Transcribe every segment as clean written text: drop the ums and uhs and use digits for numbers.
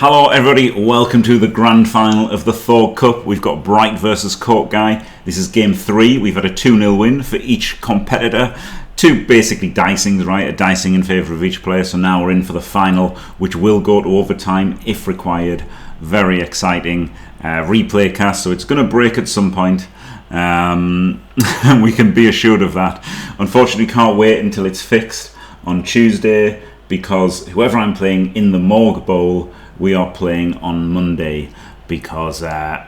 Hello everybody, welcome to the grand final of the Thorg Cup. We've got Br1ght versus CokeGuy. This is game 3. We've had a 2-0 win for each competitor. Two basically dicings, right? A dicing in favour of each player. So now we're in for the final, which will go to overtime if required. Very exciting replay cast, so it's going to break at some point. We can be assured of that. Unfortunately, can't wait until it's fixed on Tuesday, because whoever I'm playing in the bloodbowl, we are playing on Monday, because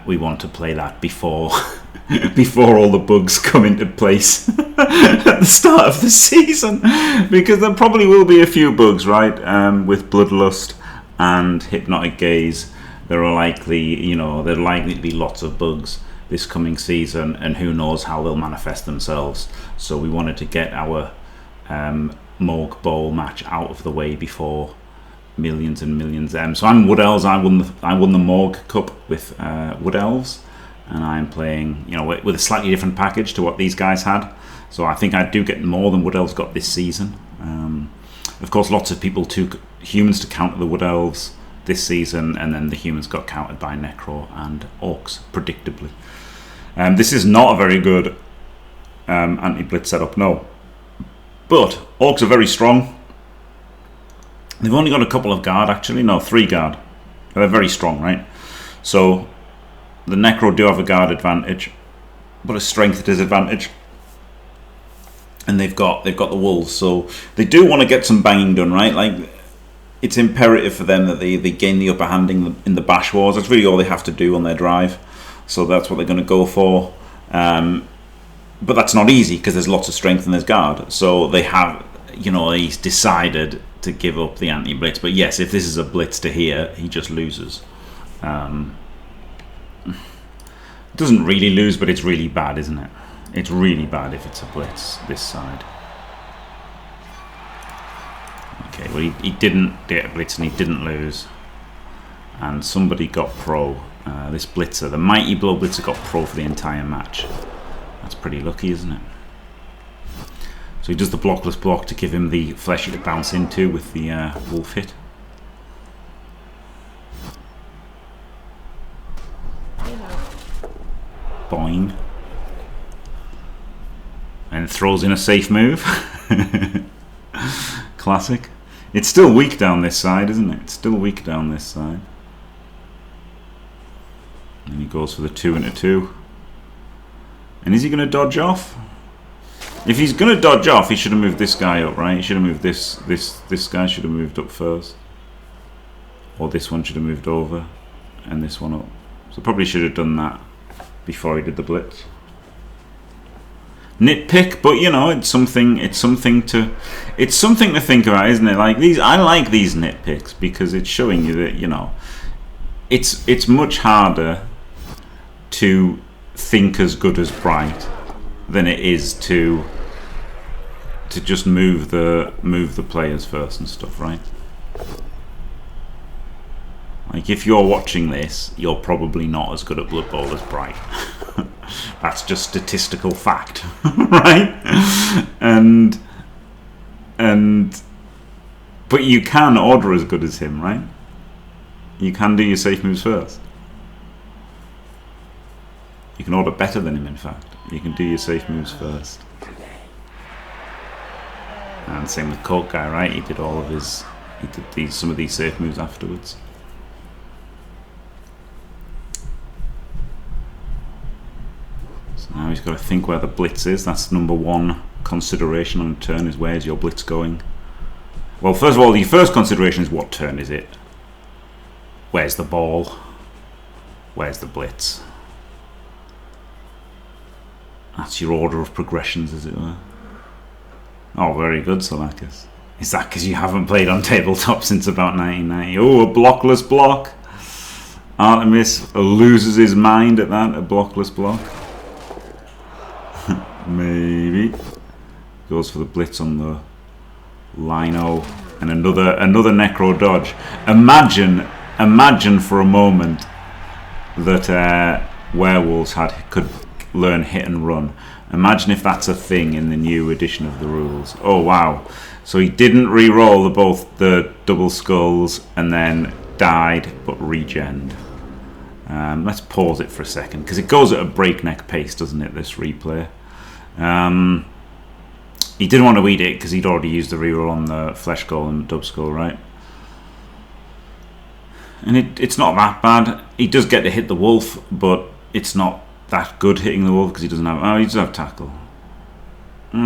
we want to play that before before all the bugs come into place at the start of the season, because there probably will be a few bugs, right? With Bloodlust and Hypnotic Gaze, there are likely, there are likely to be lots of bugs this coming season, and who knows how they'll manifest themselves. So we wanted to get our bloodbowl match out of the way before millions and millions. So I'm Wood Elves. I won the Morg Cup with Wood Elves, and I'm playing, with a slightly different package to what these guys had. So I think I do get more than Wood Elves got this season. Of course, lots of people took humans to counter the Wood Elves this season, and then the humans got countered by Necro and Orcs, predictably. This is not a very good anti-blitz setup, no. But Orcs are very strong. They've only got a couple of guard, actually. No, 3 guard. They're very strong, right? So the Necro do have a guard advantage, but a strength disadvantage. And they've got the wolves, so they do want to get some banging done, right? Like, it's imperative for them that they gain the upper hand in the bash wars. That's really all they have to do on their drive. So that's what they're going to go for. But that's not easy, because there's lots of strength and there's guard. So they have, he's decided to give up the anti-blitz. But yes, if this is a blitz to here, he just loses. Doesn't really lose, but it's really bad, isn't it? It's really bad if it's a blitz this side. Okay, well, he didn't get a blitz and he didn't lose. And somebody got pro. This blitzer, the Mighty Blow blitzer, got pro for the entire match. That's pretty lucky, isn't it? So he does the blockless block to give him the fleshy to bounce into with the wolf hit. Boing. And throws in a safe move. Classic. It's still weak down this side, isn't it? It's still weak down this side. And he goes for the 2 into 2. And is he going to dodge off? If he's going to dodge off, he should have moved this guy up, right? He should have moved this guy should have moved up first. Or this one should have moved over. And this one up. So probably should have done that before he did the blitz. Nitpick, but it's something to think about, isn't it? Like I like these nitpicks, because it's showing you that it's much harder to think as good as Br1ght than it is to just move the players first and stuff, right? Like, if you're watching this, you're probably not as good at Blood Bowl as Br1ght. That's just statistical fact, right? But you can order as good as him, right? You can do your safe moves first. You can order better than him, in fact. You can do your safe moves first. And same with CokeGuy, right? He did some of these safe moves afterwards. So now he's got to think where the blitz is. That's number 1 consideration on a turn, is where's your blitz going? Well, first of all, the first consideration is what turn is it? Where's the ball? Where's the blitz? That's your order of progressions, as it were. Oh, very good, Salakis. Is that because you haven't played on tabletop since about 1990? Oh, a blockless block. Artemis loses his mind at that, a blockless block. Maybe. Goes for the blitz on the Lino. And another Necro dodge. Imagine for a moment that werewolves could learn hit and run. Imagine if that's a thing in the new edition of the rules. Oh wow. So he didn't re-roll both the double skulls, and then died, but regened. Let's pause it for a second, because it goes at a breakneck pace, doesn't it, this replay? He didn't want to eat it, because he'd already used the reroll on the flesh skull and the dub skull, right? And it's not that bad. He does get to hit the wolf, but it's not that good hitting the wolf, because he doesn't have... Oh, he does have tackle.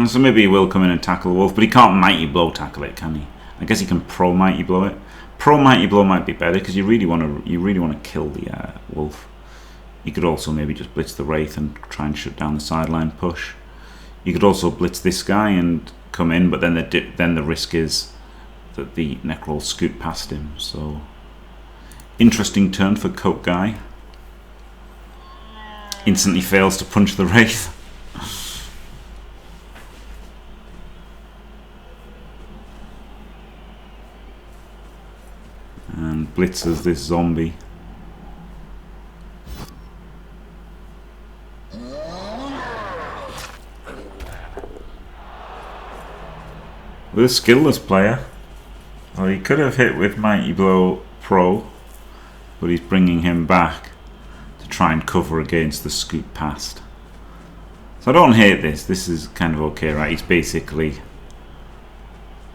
So maybe he will come in and tackle the wolf, but he can't mighty blow tackle it, can he? I guess he can pro mighty blow it. Pro mighty blow might be better, because you really want to kill the wolf. You could also maybe just blitz the wraith and try and shut down the sideline push. You could also blitz this guy and come in, but then the risk is that the Necro will scoot past him. So interesting turn for CokeGuy. Instantly fails to punch the wraith. And blitzes this zombie. With a skillless player. Well, he could have hit with Mighty Blow Pro, but he's bringing him back to try and cover against the scoot past. So I don't hate this. This is kind of okay, right? He's basically,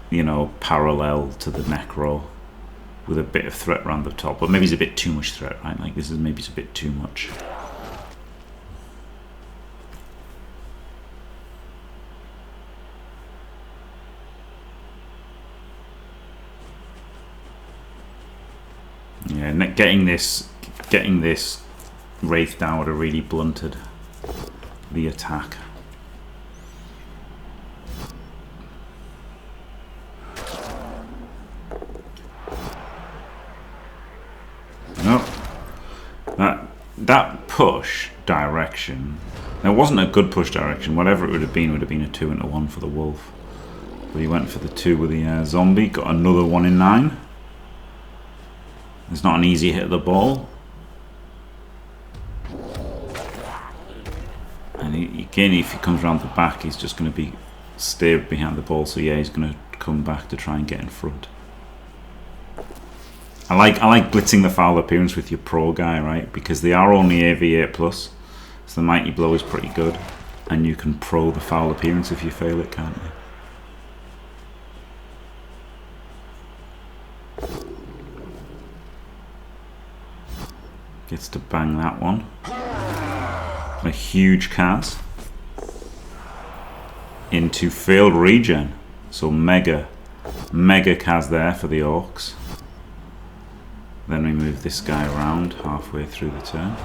you know, parallel to the Necro, with a bit of threat around the top, but maybe it's a bit too much threat, right? Like this is maybe it's a bit too much. Yeah, getting this wraith down would have really blunted the attack. That push direction, it wasn't a good push direction. Whatever it would have been a 2 into 1 for the wolf. But he went for the 2 with the zombie, got another 1 in 9. It's not an easy hit of the ball. And again, if he comes around the back, he's just going to stay behind the ball. So yeah, he's going to come back to try and get in front. I like blitzing the foul appearance with your pro guy, right? Because they are only AV8+, so the mighty blow is pretty good, and you can pro the foul appearance if you fail it, can't you? Gets to bang that one. A huge cast into failed regen, so mega cast there for the orcs. Then we move this guy around halfway through the turn.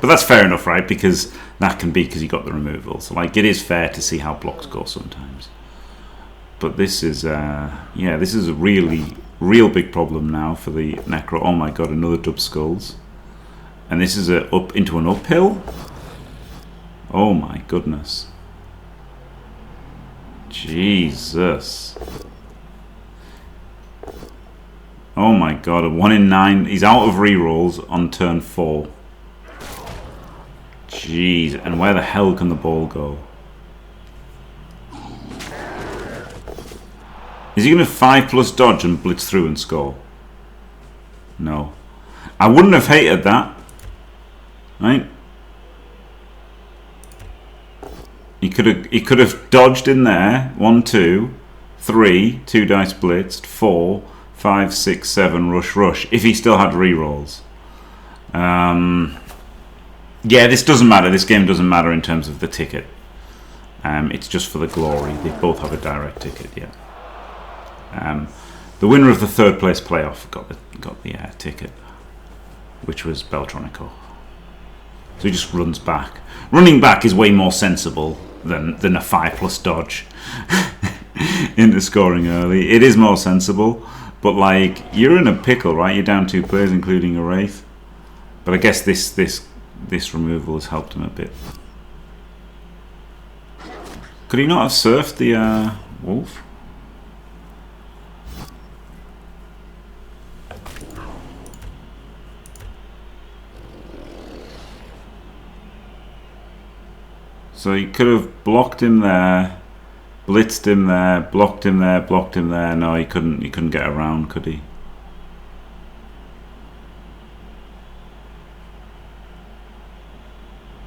But that's fair enough, right? Because that can be because you got the removal. So like, it is fair to see how blocks go sometimes. But this is yeah, this is a real big problem now for the Necro. Oh my god, another dub skulls. And this is up into an uphill. Oh my goodness. Jesus. Oh my god, a 1 in 9. He's out of rerolls on turn 4. Jeez, and where the hell can the ball go? Is he going to 5+ dodge and blitz through and score? No. I wouldn't have hated that. Right? He could have dodged in there. 1, 2, 3, 2 dice blitzed, 4, 5, 6, 7, rush, if he still had rerolls. Yeah, this doesn't matter. This game doesn't matter in terms of the ticket. It's just for the glory. They both have a direct ticket, yeah. The winner of the 3rd place playoff got the ticket, which was Br1ght. So he just runs back. Running back is way more sensible than a 5+ dodge into scoring early. It is more sensible. But like, you're in a pickle, right? You're down 2 players, including a wraith. But I guess this removal has helped him a bit. Could he not have surfed the wolf? So he could have blocked him there, Blitzed him there, blocked him there, blocked him there. No, he couldn't get around, could he?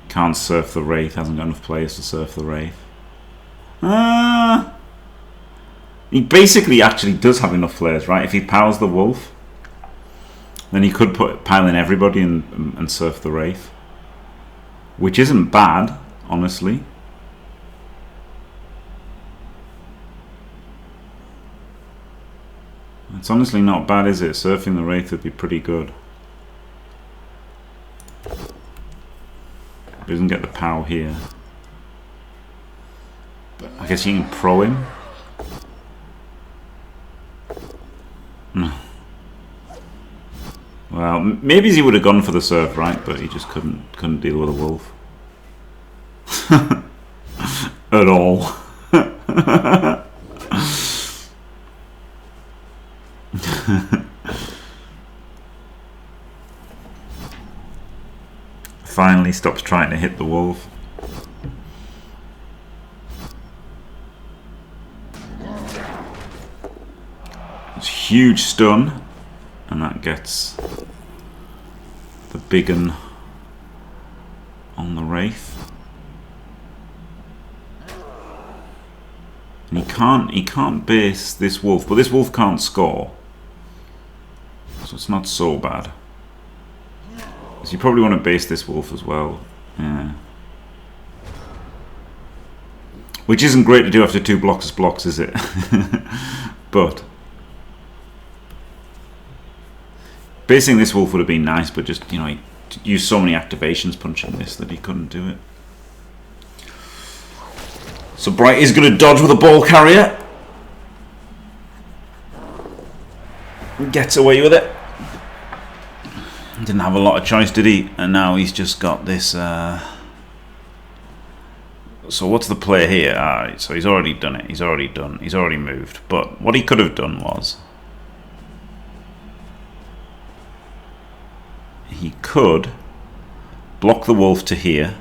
Can't surf the Wraith, hasn't got enough players to surf the Wraith. He basically actually does have enough players, right? If he powers the Wolf, then he could pile in everybody and surf the Wraith. Which isn't bad, honestly. It's honestly not bad, is it? Surfing the Wraith would be pretty good. He doesn't get the power here. But I guess you can pro him. No. Well, maybe he would have gone for the surf, right? But he just couldn't deal with a wolf. At all. Finally stops trying to hit the wolf. It's a huge stun, and that gets the big un on the Wraith. And he can't base this wolf, but this wolf can't score, so it's not so bad. So you probably want to base this wolf as well. Yeah. Which isn't great to do after 2 blocks, is it? But basing this wolf would have been nice, but just, you know, he used so many activations punching this that he couldn't do it. So Br1ght is going to dodge with a ball carrier. Gets away with it. Didn't have a lot of choice, did he? And now he's just got this. So what's the play here? Alright, so he's already done it. He's already moved. But what he could have done was he could block the wolf to here,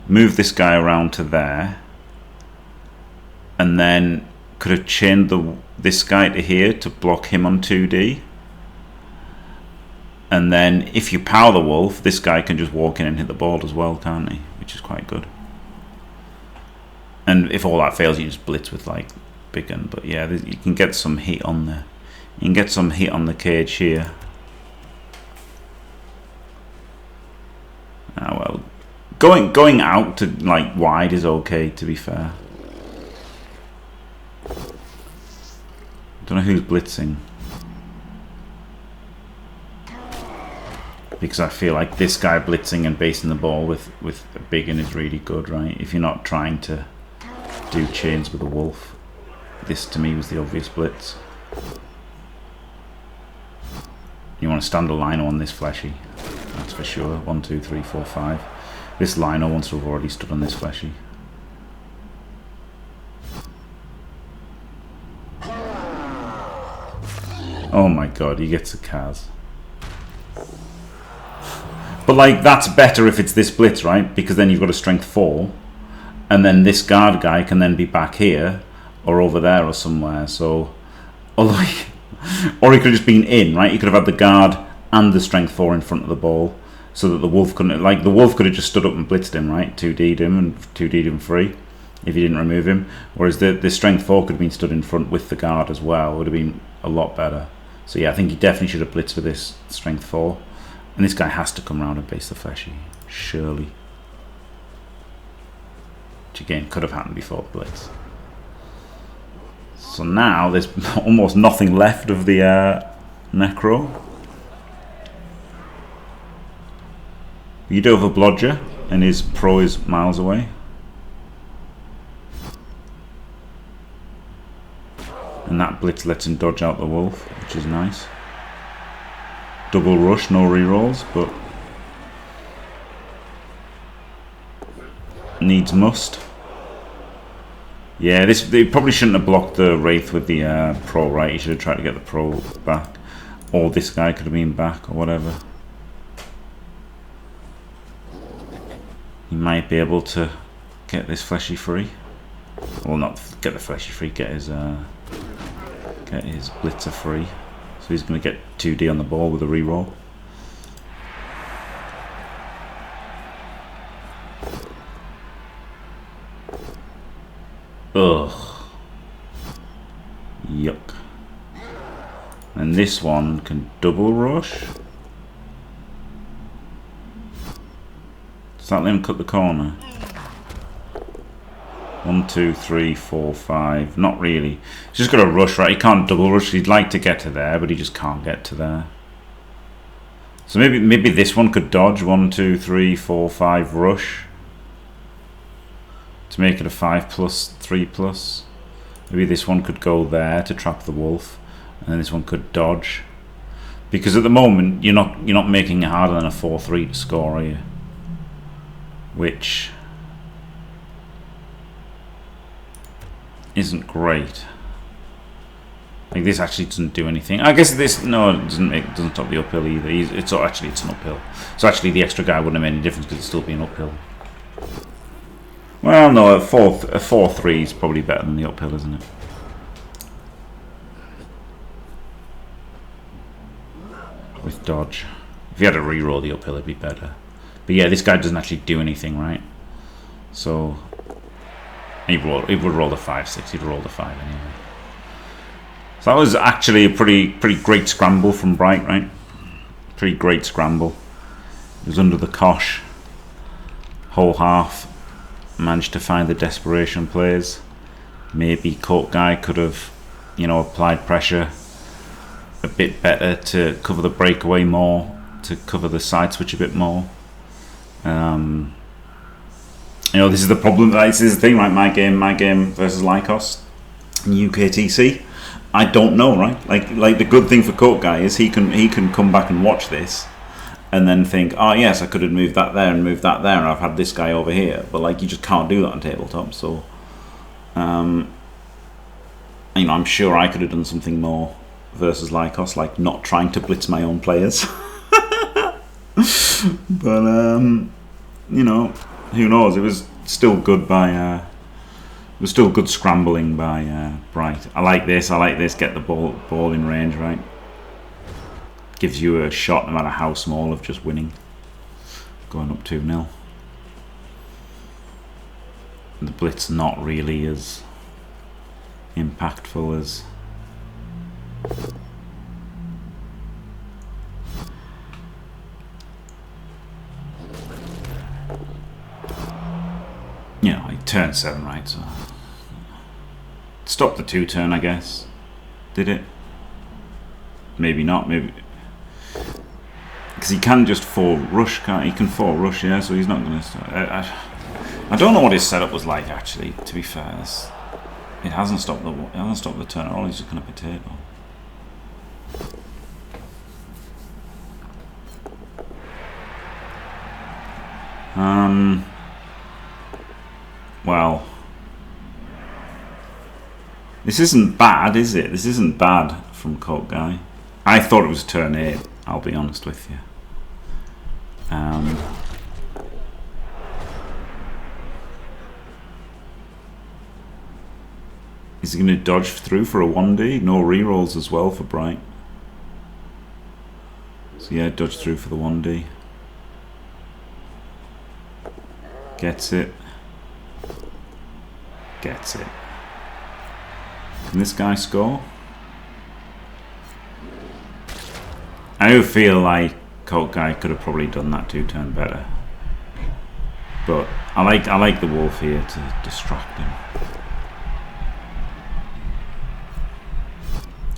move this guy around to there, and then could have chained this guy to here to block him on 2D. And then if you power the wolf, this guy can just walk in and hit the ball as well, can't he? Which is quite good. And if all that fails, you just blitz with like big gun. But yeah, you can get some heat on there. You can get some heat on the cage here. Ah well, going out to like wide is okay, to be fair. Don't know who's blitzing. Because I feel like this guy blitzing and basing the ball with a big un is really good, right? If you're not trying to do chains with a wolf. This to me was the obvious blitz. You want to stand a lino on this fleshy, that's for sure. 1, 2, 3, 4, 5. This lino wants to have already stood on this fleshy. Oh my god, he gets a Kaz. But like, that's better if it's this blitz, right? Because then you've got a strength 4, and then this guard guy can then be back here or over there or somewhere. So, although or he could have just been in, right? He could have had the guard and the strength 4 in front of the ball, so that the wolf couldn't. Like, the wolf could have just stood up and blitzed him, right? 2D'd him and 2D'd him free if you didn't remove him. Whereas the strength 4 could have been stood in front with the guard as well. It would have been a lot better. So yeah, I think he definitely should have blitzed with this strength 4. And this guy has to come around and base the fleshy, surely. Which again could have happened before the blitz. So now there's almost nothing left of the Necro. You do have a blodger, and his pro is miles away. And that blitz lets him dodge out the wolf, which is nice. Double rush, no rerolls, but needs must. Yeah, they probably shouldn't have blocked the Wraith with the pro, right? He should have tried to get the pro back, or this guy could have been back, or whatever. He might be able to get this fleshy free. Well, not get the fleshy free, get his blitzer free. So he's going to get 2D on the ball with a reroll. Ugh. Yuck. And this one can double rush. Does that let him cut the corner? 1, 2, 3, 4, 5. Not really. He's just got to rush, right? He can't double rush. He'd like to get to there, but he just can't get to there. So maybe this one could dodge. 1, 2, 3, 4, 5 rush to make it a 5+, 3+. Maybe this one could go there to trap the wolf, and then this one could dodge. Because at the moment you're not making it harder than a 4-3 to score, are you? Which isn't great. Like, this actually doesn't do anything. I guess this, no, it doesn't stop the uphill either. It's an uphill. So actually the extra guy wouldn't have made any difference because it'd still be an uphill. Well, no, a 4-3 is probably better than the uphill, isn't it? With dodge. If you had to reroll the uphill, it'd be better. But yeah, this guy doesn't actually do anything, right? So he would roll the 5-6. He'd roll the 5 anyway. So that was actually a pretty great scramble from Br1ght, right? Pretty great scramble. It was under the cosh. Whole half. Managed to find the desperation plays. Maybe CokeGuy could have, applied pressure a bit better to cover the breakaway more, to cover the side switch a bit more. This is the problem. This is the thing, right? My game versus Lycos in UKTC. I don't know, right? Like the good thing for CokeGuy is he can come back and watch this, and then think, oh yes, I could have moved that there and moved that there, and I've had this guy over here. But like, you just can't do that on tabletop. So, I'm sure I could have done something more versus Lycos, like not trying to blitz my own players. But who knows? It was still good by. It was still good scrambling by Br1ght. I like this. Get the ball in range, right? Gives you a shot, no matter how small, of just winning. Going up 2-0. The blitz not really as impactful as. Like turn 7, right? So stop the 2-turn, I guess. Did it? Maybe not. Maybe because he can just 4 rush, can't he? He can 4 rush, yeah. So he's not going to start. I don't know what his setup was like, actually. To be fair, it hasn't stopped the turn at all. He's just going to potato. Well, this isn't bad, is it? This isn't bad from CokeGuy. I thought it was turn 8, I'll be honest with you. Is he going to dodge through for a 1D? No rerolls as well for Br1ght. So yeah, dodge through for the 1D. Gets it. Gets it. Can this guy score? I do feel like CokeGuy could have probably done that 2-turn better. But I like the wolf here to distract him.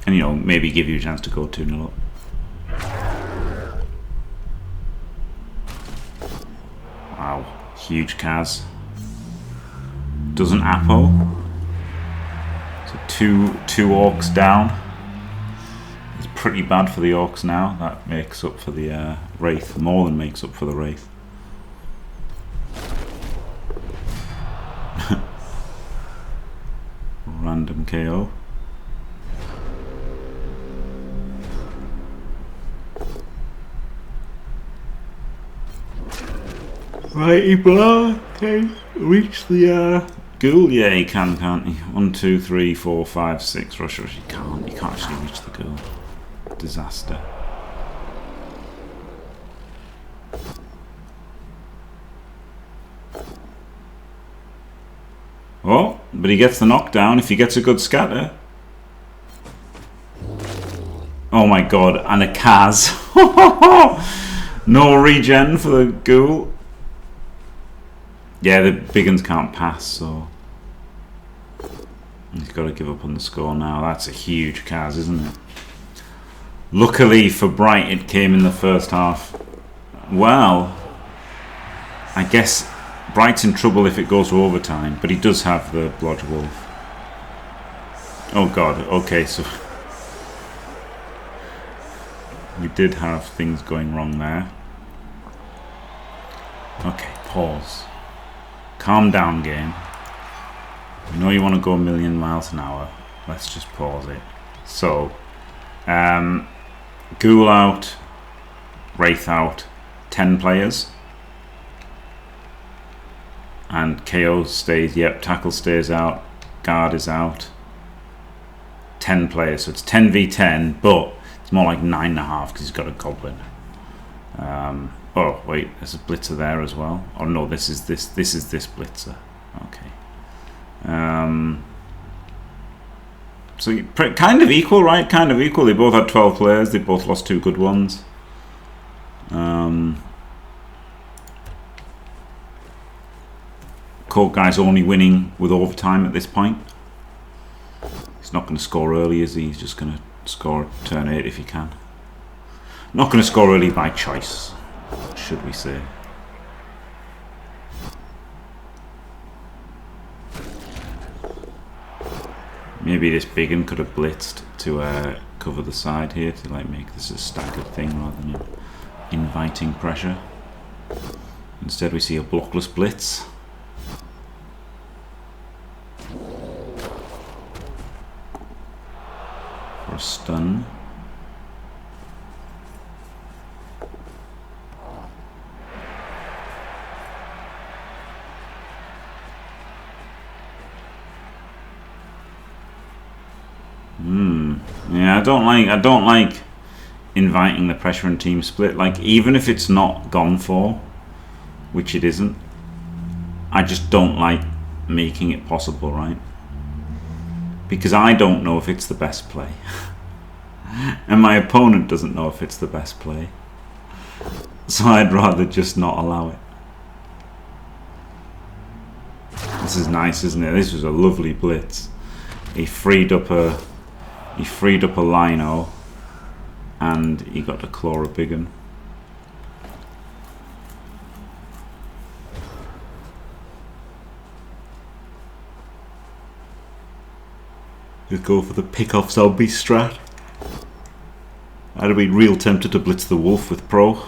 And maybe give you a chance to go 2-0 up. Wow, huge Kaz. Doesn't Apo. So two orcs down. It's pretty bad for the orcs now. That makes up for the Wraith. More than makes up for the Wraith. Random KO. Righty blow. Okay, reach the ghoul? Yeah, he can, can't he? 1, 2, 3, 4, 5, 6. Rush, rush. He can't. You can't actually reach the ghoul. Disaster. Oh, but he gets the knockdown if he gets a good scatter. Oh my god, and a Kaz. No regen for the ghoul. Yeah, the big uns can't pass, so he's got to give up on the score now. That's a huge Kaz, isn't it? Luckily for Br1ght, it came in the first half. Well, I guess Br1ght's in trouble if it goes to overtime, but he does have the bloodbowl. Oh god, okay, so we did have things going wrong there. Okay, pause. Calm down, game. I know you want to go a million miles an hour. Let's just pause it. So, ghoul out, wraith out, 10 players. And KO stays, yep, tackle stays out, guard is out. 10 players, so it's 10v10, but it's more like 9.5 because he's got a goblin. Oh wait, there's a blitzer there as well. Oh no, this is this blitzer. Okay. So kind of equal, right? Kind of equal. They both had 12 players. They both lost 2 good ones. CokeGuy's only winning with overtime at this point. He's not going to score early, is he? He's just going to score turn 8 if he can. Not going to score early by choice, should we say. Maybe this big one could have blitzed to cover the side here to like make this a staggered thing rather than inviting pressure. Instead we see a blockless blitz. For a stun. Yeah, I don't like inviting the pressure and team split. Like, even if it's not gone for, which it isn't, I just don't like making it possible, right? Because I don't know if it's the best play. And my opponent doesn't know if it's the best play. So I'd rather just not allow it. This is nice, isn't it? This was a lovely blitz. He freed up a lino and he got to claw a big one. Just go for the pick off zombie strat. I'd have been real tempted to blitz the wolf with pro.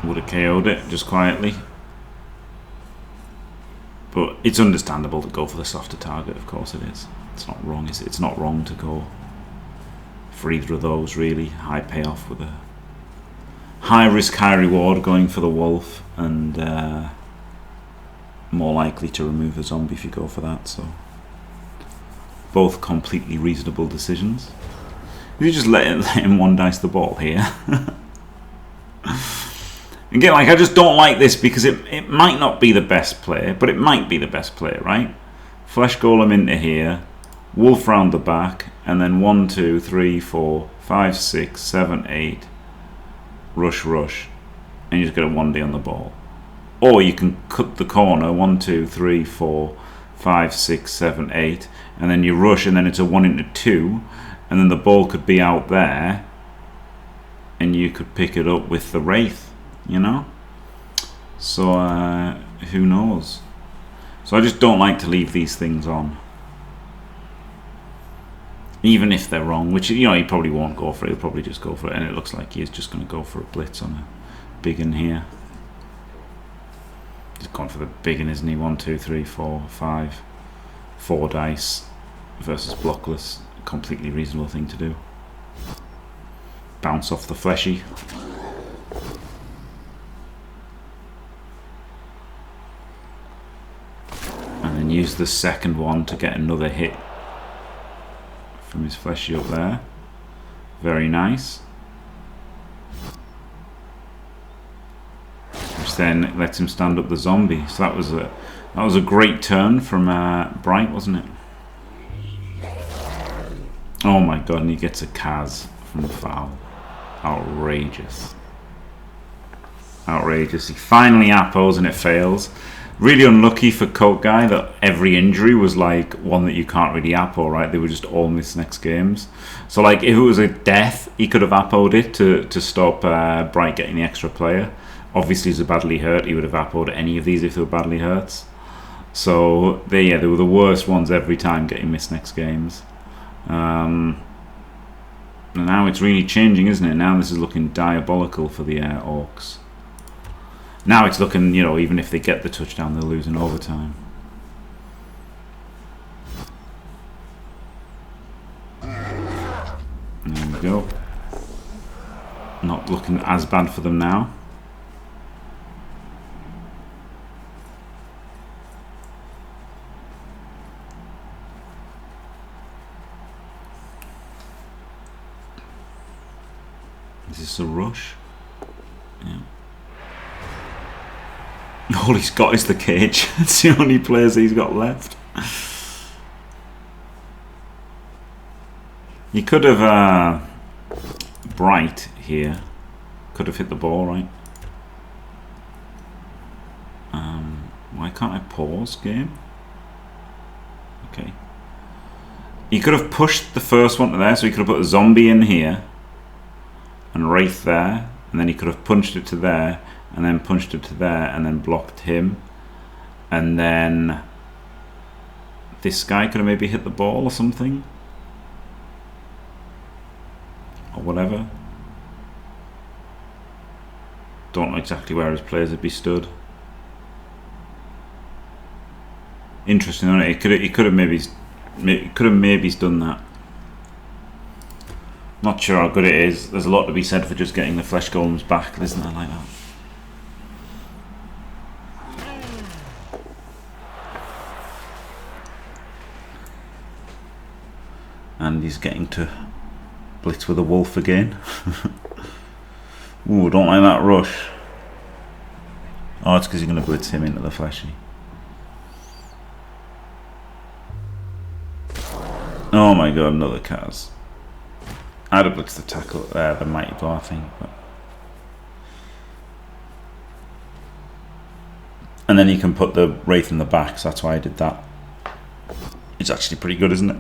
Would have KO'd it just quietly. But it's understandable to go for the softer target, of course it is. It's not wrong, is it? It's not wrong to go for either of those, really. High payoff with a high risk, high reward going for the wolf, and more likely to remove a zombie if you go for that, so both completely reasonable decisions. You just let him one dice the ball here. Again, like, I just don't like this because it might not be the best play, but it might be the best play, right? Flesh Golem into here, Wolf round the back, and then 1, 2, 3, 4, 5, 6, 7, 8, rush, rush, and you just get a 1D on the ball. Or you can cut the corner, 1, 2, 3, 4, 5, 6, 7, 8, and then you rush, and then it's a 1 into 2, and then the ball could be out there, and you could pick it up with the Wraith. You know, so who knows? So I just don't like to leave these things on, even if they're wrong. Which, you know, he probably won't go for it. He'll probably just go for it, and it looks like he's just going to go for a blitz on a big one here. He's gone for the big one, isn't he? 1, 2, 3, 4, 5, 4 dice versus blockless. Completely reasonable thing to do. Bounce off the fleshy. use the second one to get another hit from his fleshy up there. Very nice. Which then lets him stand up the zombie. So that was a great turn from Br1ght, wasn't it? Oh my god, and he gets a Kaz from the foul. Outrageous. Outrageous. He finally appos and it fails. Really unlucky for CokeGuy that every injury was like one that you can't really appo, right? They were just all missed next games. So like if it was a death, he could have appoed it to stop Br1ght getting the extra player. Obviously, he's badly hurt. He would have appoed any of these if they were badly hurt. So they were the worst ones every time getting missed next games. And now it's really changing, isn't it? Now this is looking diabolical for the Orcs. Now it's looking, you know, even if they get the touchdown, they'll lose in overtime. There we go. Not looking as bad for them now. Is this a rush? Yeah. All he's got is the cage. That's the only players he's got left. You could have Br1ght here. Could have hit the ball, right? Why can't I pause game? Okay. He could have pushed the first one to there, so he could have put a zombie in here and Wraith there, and then he could have punched it to there, and then punched it to there, and then blocked him, and then this guy could have maybe hit the ball or something, or whatever. Don't know exactly where his players would be stood. Interesting, isn't it? He could have maybe done that. Not sure how good it is. There's a lot to be said for just getting the flesh golems back, isn't there, like that? And he's getting to blitz with a wolf again. Ooh, don't like that rush. Oh, it's because you're going to blitz him into the fleshy. Oh my god, another Kaz. I'd have blitzed the tackle, the mighty blow, I think. But. And then you can put the Wraith in the back, so that's why I did that. It's actually pretty good, isn't it?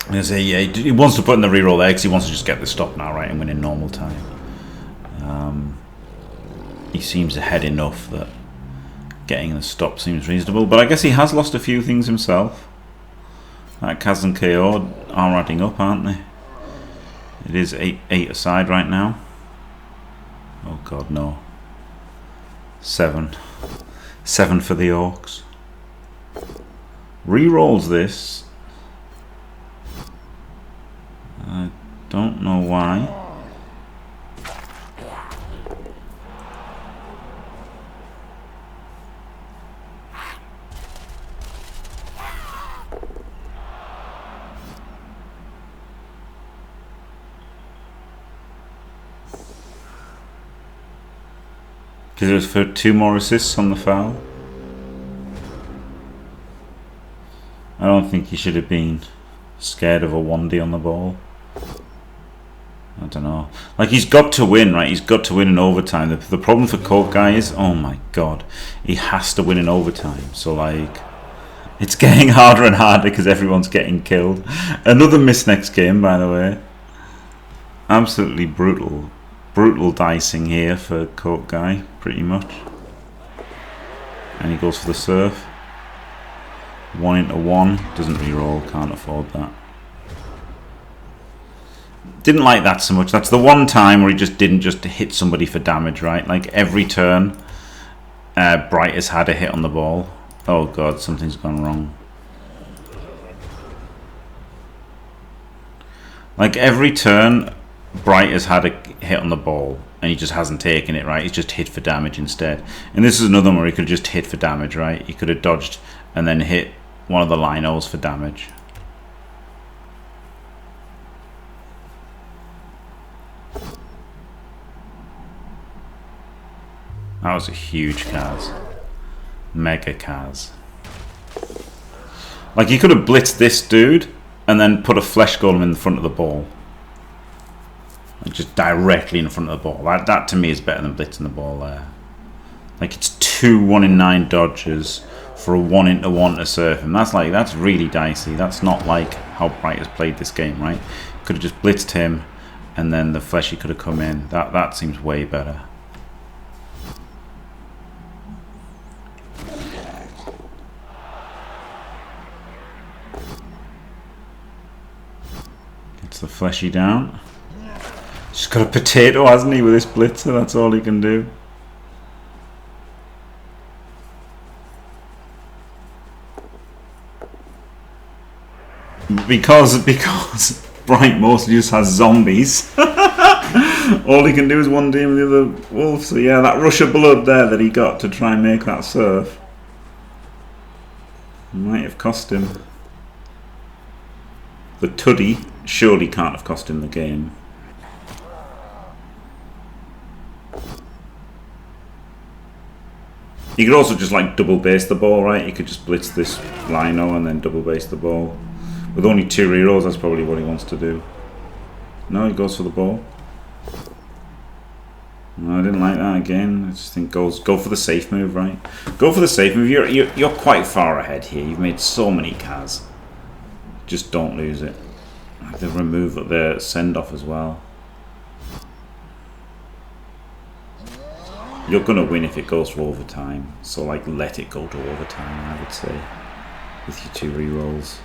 I say, yeah, he wants to put in the reroll there because he wants to just get the stop now, right, and win in normal time. He seems ahead enough that getting the stop seems reasonable, but I guess he has lost a few things himself. That Kaz and KO are adding up, aren't they? It is 8 aside right now. Oh god, no. 7 for the Orcs. Rerolls this. I don't know why. Because it was for 2 more assists on the foul. I don't think he should have been scared of a 1D on the ball. I don't know. Like, he's got to win, right? He's got to win in overtime. The problem for CokeGuy is, oh my god, he has to win in overtime. So, like, it's getting harder and harder because everyone's getting killed. Another miss next game, by the way. Absolutely brutal. Brutal dicing here for CokeGuy, pretty much. And he goes for the surf. 1 into 1. Doesn't reroll, can't afford that. Didn't like that so much. That's the one time where he just didn't just hit somebody for damage, right? Like every turn, Br1ght has had a hit on the ball. Oh god, something's gone wrong. Like every turn, Br1ght has had a hit on the ball and he just hasn't taken it, right? He's just hit for damage instead. And this is another one where he could have just hit for damage, right? He could have dodged and then hit one of the linos for damage. That was a huge Kaz. Mega Kaz. Like, he could have blitzed this dude and then put a flesh golem in the front of the ball. Like, just directly in front of the ball. That to me is better than blitzing the ball there. Like, it's 2 1 in 9 dodges for a 1 into 1 to surf him. That's really dicey. That's not like how Br1ght has played this game, right? Could have just blitzed him and then the fleshy could have come in. That seems way better. Gets the fleshy down. Just got a potato, hasn't he, with this blitzer? That's all he can do. Because Br1ght mostly just has zombies. All he can do is one team with the other wolf. So yeah, that rush of blood there that he got to try and make that surf might have cost him. The Tuddy surely can't have cost him the game. You could also just like double base the ball, right? You could just blitz this lino and then double base the ball. With only 2 rerolls, that's probably what he wants to do. No, he goes for the ball. No, I didn't like that again. I just think go for the safe move, right? Go for the safe move. You're quite far ahead here. You've made so many Kaz. Just don't lose it. The remove the send off as well. You're gonna win if it goes to overtime. So like let it go to overtime, I would say. With your 2 rerolls.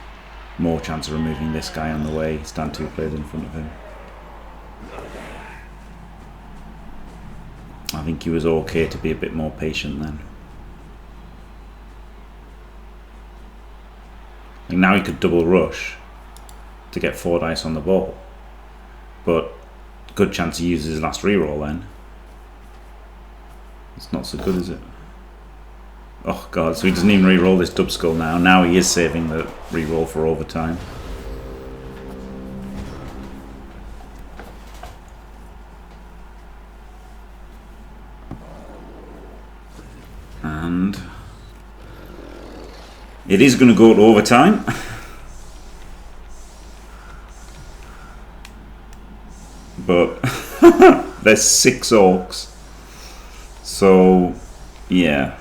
More chance of removing this guy on the way. Stand 2 players in front of him. I think he was okay to be a bit more patient then. Like now he could double rush to get 4 dice on the ball. But good chance he uses his last reroll then. It's not so good, is it? Oh god, so he doesn't even re-roll this dub skull now. Now he is saving the re-roll for overtime. And it is going to go to overtime. But there's 6 orcs. So, yeah.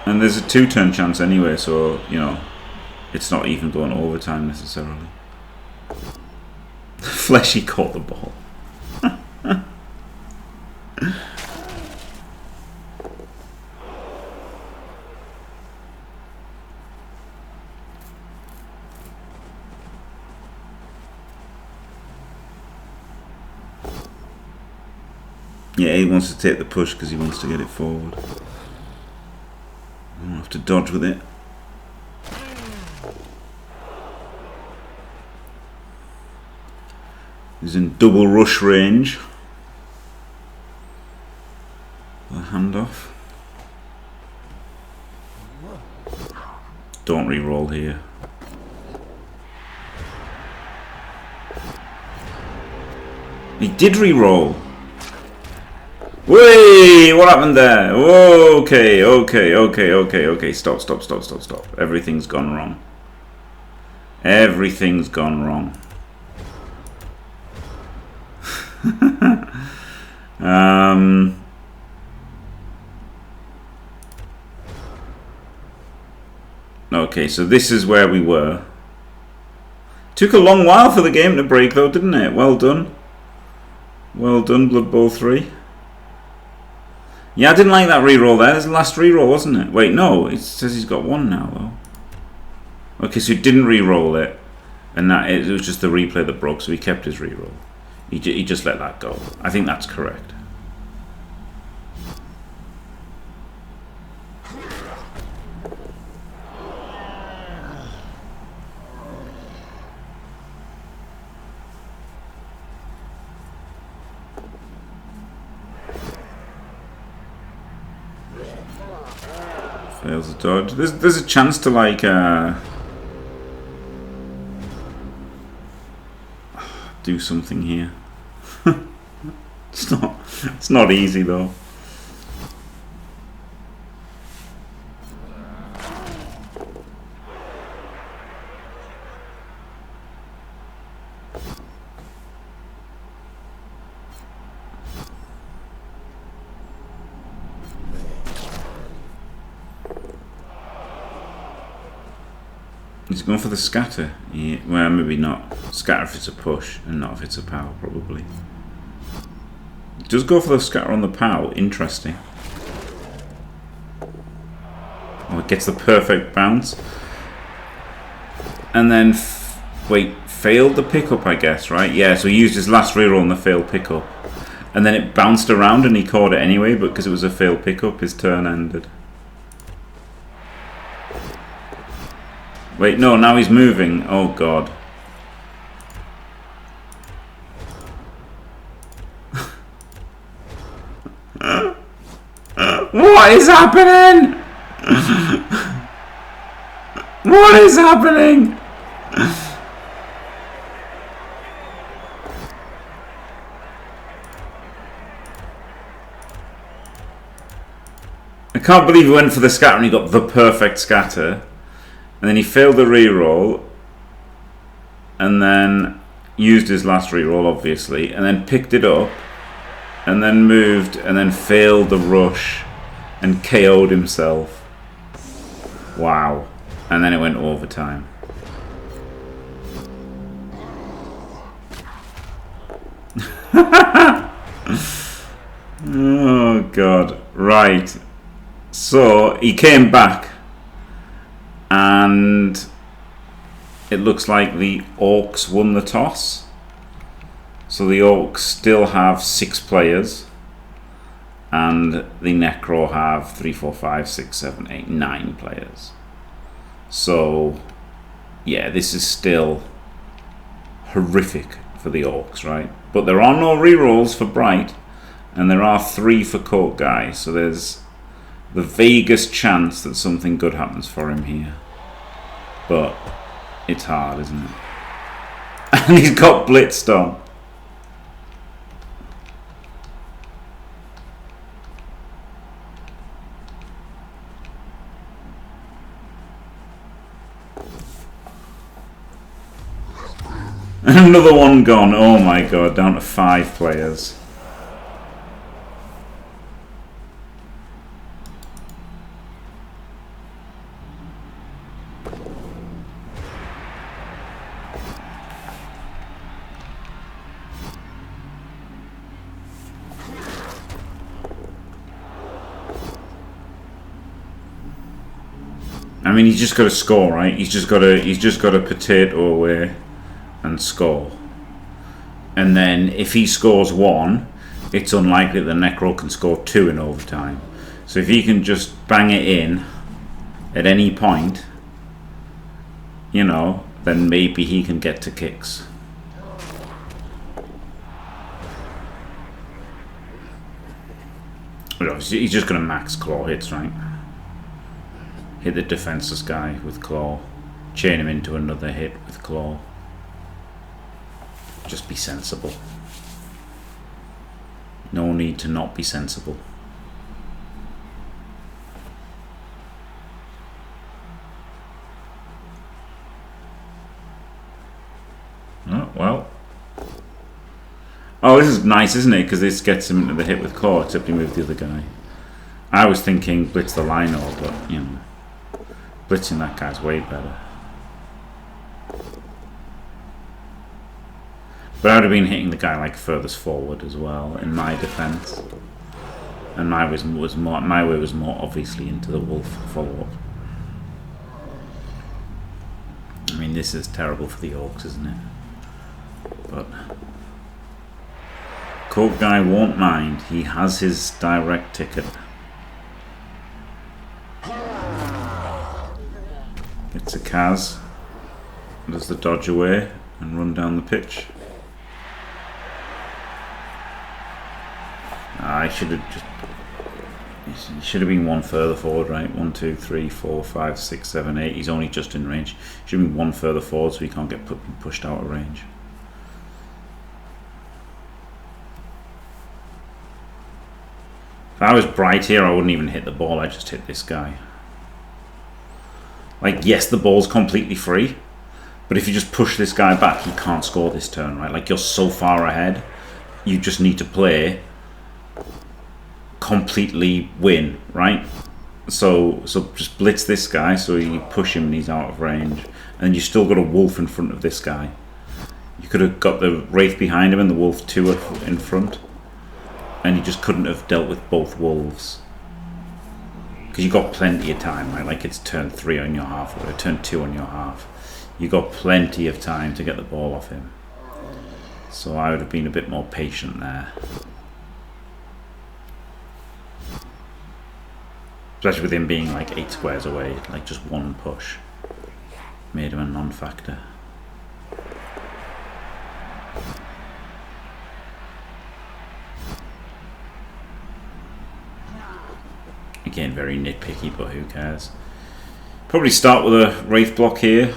And there's a 2-turn chance anyway, so, you know, it's not even going to overtime necessarily. Fleshy caught the ball. Yeah, he wants to take the push because he wants to get it forward. I'll have to dodge with it. He's in double rush range. The handoff. Don't re-roll here. He did re-roll. Wait, what happened there? Okay. Stop. Everything's gone wrong. Everything's gone wrong. Okay, so this is where we were. Took a long while for the game to break though, didn't it? Well done. Well done, Blood Bowl 3. Yeah, I didn't like that reroll there. It's the last reroll, wasn't it? Wait, no, it says he's got 1 now though. Okay, so he didn't re-roll it, and that it was just the replay that broke, so he kept his re-roll. He just let that go. I think that's correct. Fails the dodge. There's a chance to like do something here. It's not easy though. He's going for the scatter. Yeah, well, maybe not. Scatter if it's a push, and not if it's a pow, probably. He does go for the scatter on the pow. Interesting. Oh, it gets the perfect bounce. And then, wait, failed the pickup, I guess, right? Yeah, so he used his last reroll on the failed pickup. And then it bounced around and he caught it anyway, but because it was a failed pickup, his turn ended. Wait, no, now he's moving. Oh, God. What is happening? What is happening? I can't believe he went for the scatter and he got the perfect scatter. And then he failed the reroll. And then used his last reroll, obviously. And then picked it up. And then moved. And then failed the rush. And KO'd himself. Wow. And then it went overtime. Oh, God. Right. So, he came back. And it looks like the Orcs won the toss. So the Orcs still have 6 players. And the Necro have 3, 4, 5, 6, 7, 8, 9 players. So, yeah, this is still horrific for the Orcs, right? But there are no rerolls for Br1ght. And there are 3 for CokeGuy. So there's the vaguest chance that something good happens for him here. But it's hard, isn't it? And he's got blitzed on. Another one gone. Oh my God, down to 5 players. I mean, he's just got to score, right? He's just got to potato away and score. And then if he scores 1, it's unlikely that the Necro can score 2 in overtime. So if he can just bang it in at any point, you know, then maybe he can get to kicks. But obviously he's just going to max claw hits, right? Hit the defenseless guy with claw. Chain him into another hit with claw. Just be sensible. No need to not be sensible. Oh, well. Oh, this is nice, isn't it? Because this gets him into the hit with claw, except he moved the other guy. I was thinking blitz the lino, but, you know. Blitzing that guy's way better. But I would have been hitting the guy like furthest forward as well, in my defense. And my way was more obviously into the wolf follow-up. I mean, this is terrible for the Orcs, isn't it? But CokeGuy won't mind. He has his direct ticket. It's a Kaz. Does the dodge away and run down the pitch. I should have just... He should have been one further forward, right? 1, 2, 3, 4, 5, 6, 7, 8. He's only just in range. Should have been one further forward so he can't get pushed out of range. If I was Br1ght here, I wouldn't even hit the ball. I'd just hit this guy. Like, yes, the ball's completely free, but if you just push this guy back, he can't score this turn, right? Like, you're so far ahead, you just need to play completely win, right? So just blitz this guy so you push him and he's out of range, and you still got a wolf in front of this guy. You could have got the Wraith behind him and the wolf 2 in front, and you just couldn't have dealt with both wolves because you got plenty of time, right? Like, it's turn 3 on your half or turn 2 on your half. You got plenty of time to get the ball off him, so I would have been a bit more patient there. Especially with him being like 8 squares away, like just one push made him a non-factor. Again, very nitpicky, but who cares? Probably start with a Wraith block here,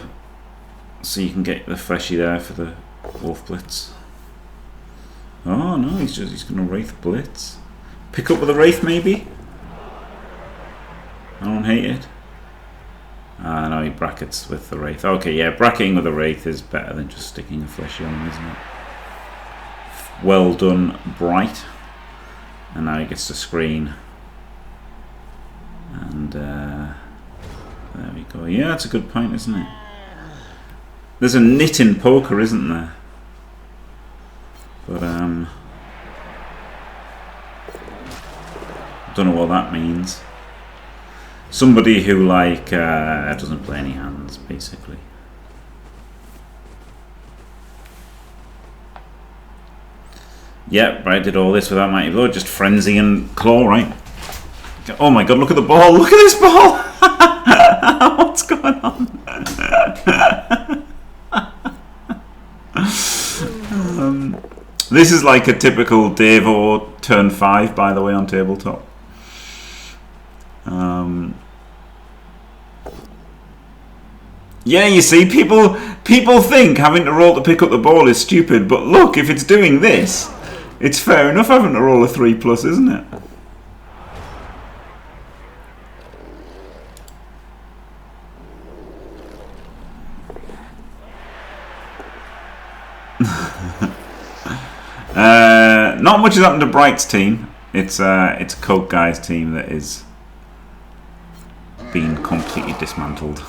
so you can get the fleshy there for the Wolf Blitz. Oh no, he's going to Wraith Blitz. Pick up with a Wraith maybe? I don't hate it. Ah no, he brackets with the Wraith. Okay, yeah, bracketing with a Wraith is better than just sticking a fleshy on him, isn't it? Well done, Br1ght. And now he gets to screen. And there we go. Yeah, that's a good point, isn't it? There's a nit in poker, isn't there? But don't know what that means. Somebody who like doesn't play any hands, basically. Yep, right, did all this without Mighty Blow, just frenzy and claw, right? Oh my god, look at the ball! Look at this ball! What's going on? This is like a typical Devo turn 5, by the way, on tabletop. Yeah, you see, people think having to roll to pick up the ball is stupid, but look, if it's doing this, it's fair enough having to roll a 3+, isn't it? Not much has happened to Br1ght's team. It's CokeGuy's team that is being completely dismantled.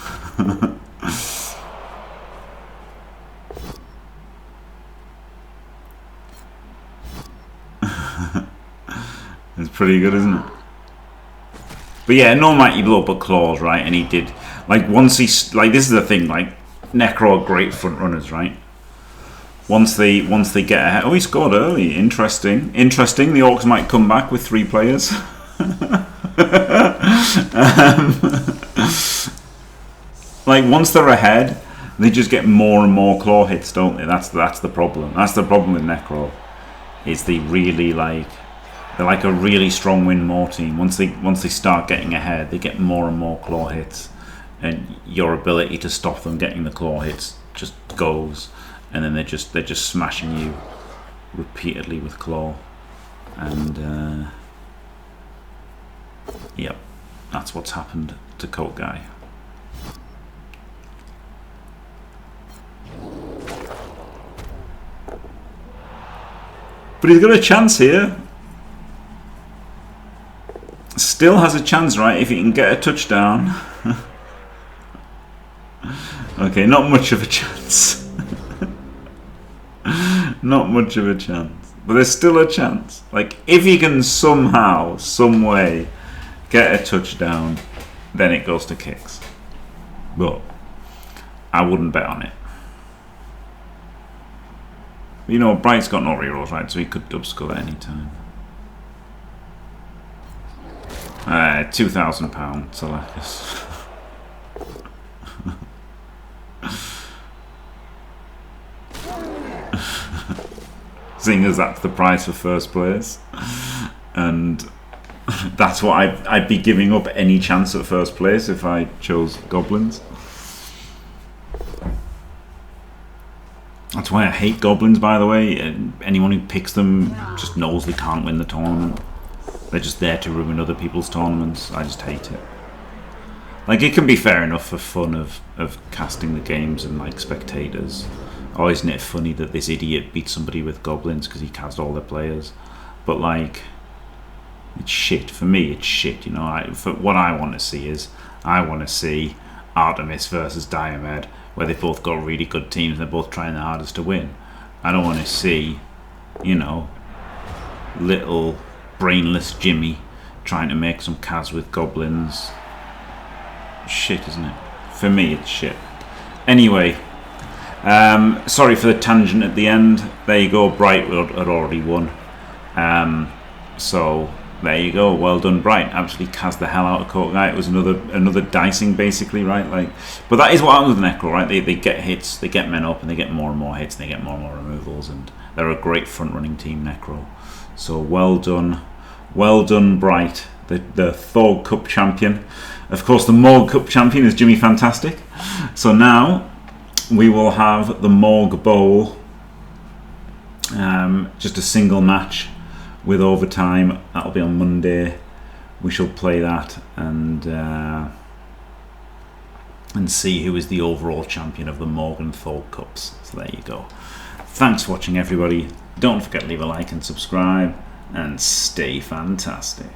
It's pretty good, isn't it? But yeah, no Mighty Blow but claws, right? And he did, like, once he, like, this is the thing, like, Necro are great front runners, right? Once they get ahead, oh, he scored early. Interesting. The Orcs might come back with 3 players. Like, once they're ahead, they just get more and more claw hits, don't they? That's the problem. That's the problem with Necro. Is they really like, they're like a really strong win more team. Once they start getting ahead, they get more and more claw hits, and your ability to stop them getting the claw hits just goes, and then they're just smashing you repeatedly with claw, and yep, that's what's happened to CokeGuy. But he's got a chance here. Still has a chance, right? If he can get a touchdown. Okay, not much of a chance. Not much of a chance. But there's still a chance. Like, if he can somehow, some way, get a touchdown, then it goes to kicks. But I wouldn't bet on it. You know, Br1ght's got no rerolls, right? So he could dub skull at any time. £2,000, so like this. Seeing as that's the price for first players, and That's what I'd be giving up any chance at first place if I chose goblins. That's why I hate goblins, by the way. Anyone who picks them just knows they can't win the tournament. They're just there to ruin other people's tournaments. I just hate it. Like, it can be fair enough for fun of casting the games and like spectators. Oh, isn't it funny that this idiot beat somebody with goblins because he cast all their players? But like, it's shit. For me, it's shit. You know, for what I want to see is, I want to see Artemis versus Diomed, where they've both got really good teams and they're both trying their hardest to win. I don't want to see, you know, little brainless Jimmy trying to make some Kaz with goblins. Shit, isn't it? For me, it's shit. Anyway, sorry for the tangent at the end. There you go. Br1ght had already won. So there you go. Well done, Br1ght. Absolutely cast the hell out of CokeGuy. It was another dicing, basically, right? Like, but that is what happens with Necro, right? They get hits, they get men up, and they get more and more hits, and they get more and more removals, and they're a great front-running team, Necro. So well done, Br1ght, the Thorg Cup champion. Of course, the Morg Cup champion is Jimmy Fantastic. So now we will have the Morg Bowl, just a single match with overtime. That'll be on Monday. We shall play that and see who is the overall champion of the Morg and Thorg Cups. So there you go. Thanks for watching, everybody. Don't forget to leave a like and subscribe, and stay fantastic.